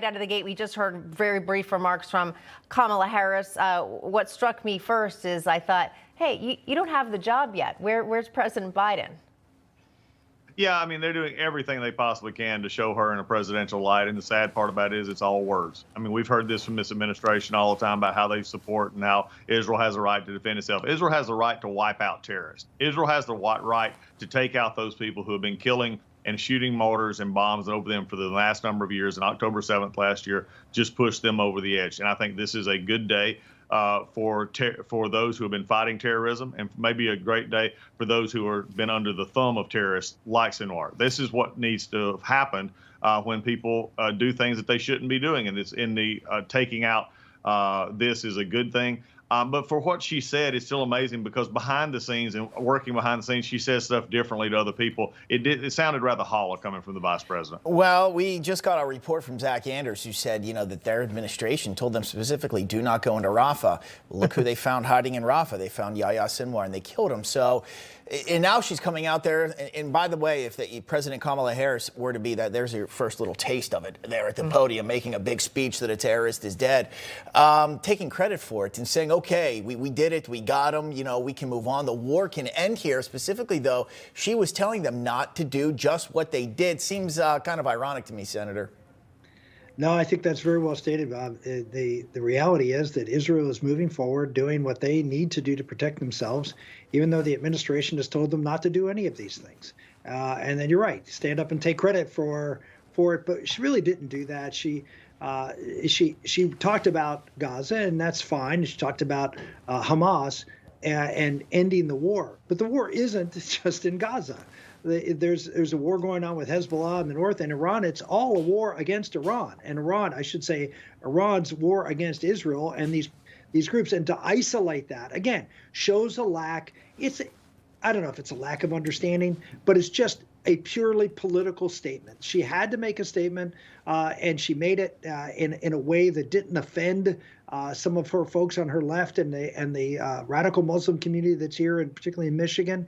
Out of the gate, we just heard very brief remarks from Kamala Harris. What struck me first is I thought, hey, you don't have the job yet. Where's President Biden? Yeah, I mean, they're doing everything they possibly can to show her in a presidential light. And the sad part about it is it's all words. I mean, we've heard this from this administration all the time about how they support and how Israel has a right to defend itself. Israel has the right to wipe out terrorists. Israel has the right to take out those people who have been killing and shooting mortars and bombs over them for the last number of years. And October 7th last year just pushed them over the edge. And I think this is a good day for those who have been fighting terrorism, and maybe a great day for those who have been under the thumb of terrorists like Sinwar. This is what needs to have happened when people do things that they shouldn't be doing. And it's in the taking out this is a good thing. But for what she said, it's still amazing because behind the scenes and working behind the scenes, she says stuff differently to other people. It sounded rather hollow coming from the vice president. Well, we just got a report from Zach Anders who said, that their administration told them specifically, do not go into Rafa. Look who they found hiding in Rafa. They found Yahya Sinwar and they killed him. So, and now she's coming out there. And by the way, if President Kamala Harris were to be that, there's your first little taste of it there at the podium, making a big speech that a terrorist is dead, taking credit for it and saying, okay, we did it. We got him. We can move on. The war can end here. Specifically, though, she was telling them not to do just what they did. Seems kind of ironic to me, Senator. No, I think that's very well stated, Bob. The reality is that Israel is moving forward, doing what they need to do to protect themselves, even though the administration has told them not to do any of these things. And then you're right, stand up and take credit for it. But she really didn't do that. She talked about Gaza, and that's fine. She talked about Hamas and ending the war. But the war isn't just in Gaza. There's a war going on with Hezbollah in the north and Iran. It's all a war against Iran. And Iran's war against Israel and these groups. And to isolate that, again, shows a lack. I don't know if it's a lack of understanding, but it's just a purely political statement. She had to make a statement, and she made it in a way that didn't offend some of her folks on her left and the radical Muslim community that's here, and particularly in Michigan.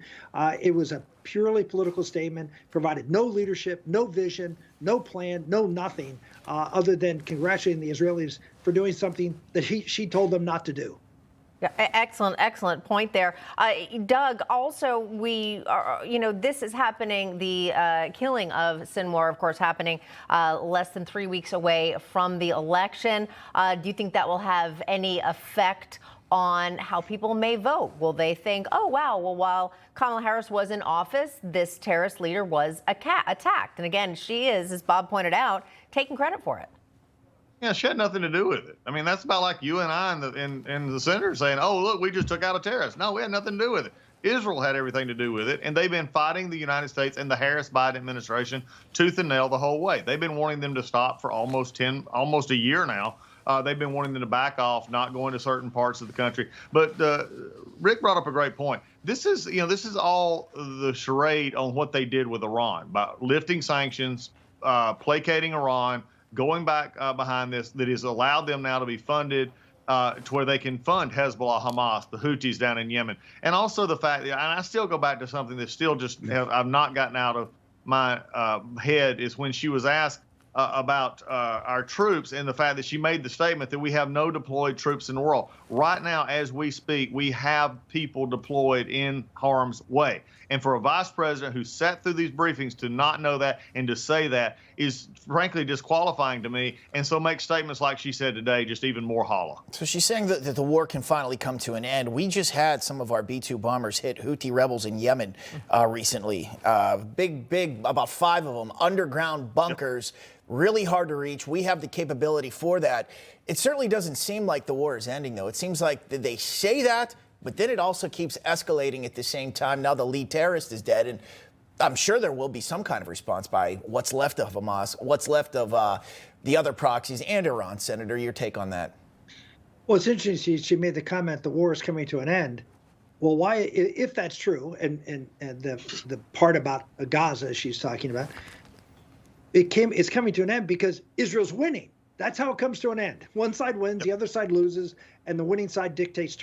It was a purely political statement, provided no leadership, no vision, no plan, no nothing, other than congratulating the Israelis for doing something that she told them not to do. Yeah, excellent point there. Doug, also, this is happening, the killing of Sinwar, of course, happening less than 3 weeks away from the election. Do you think that will have any effect on how people may vote? Will they think, oh, wow, well, while Kamala Harris was in office, this terrorist leader was attacked? And again, she is, as Bob pointed out, taking credit for it. Yeah, she had nothing to do with it. I mean, that's about like you and I and the senator saying, oh, look, we just took out a terrorist. No, we had nothing to do with it. Israel had everything to do with it, and they've been fighting the United States and the Harris-Biden administration tooth and nail the whole way. They've been wanting them to stop for almost a year now. They've been wanting them to back off, not going to certain parts of the country. But Rick brought up a great point. This is all the charade on what they did with Iran by lifting sanctions, placating Iran, going back behind this, that has allowed them now to be funded to where they can fund Hezbollah, Hamas, the Houthis down in Yemen. And also the fact that, and I still go back to something that still just I've not gotten out of my head, is when she was asked about our troops and the fact that she made the statement that we have no deployed troops in the world. Right now, as we speak, we have people deployed in harm's way. And for a vice president who sat through these briefings to not know that and to say that is frankly disqualifying to me. And so make statements like she said today just even more hollow. So she's saying that the war can finally come to an end. We just had some of our B-2 bombers hit Houthi rebels in Yemen recently. Big, about 5 of them, underground bunkers. Yep. Really hard to reach. We have the capability for that. It certainly doesn't seem like the war is ending, though. It seems like they say that, but then it also keeps escalating at the same time. Now the lead terrorist is dead, and I'm sure there will be some kind of response by what's left of Hamas, what's left of the other proxies and Iran. Senator, your take on that? Well, it's interesting. She made the comment the war is coming to an end. Well, why, if that's true, and the part about Gaza she's talking about, it's coming to an end because Israel's winning. That's how it comes to an end. One side wins, the other side loses, and the winning side dictates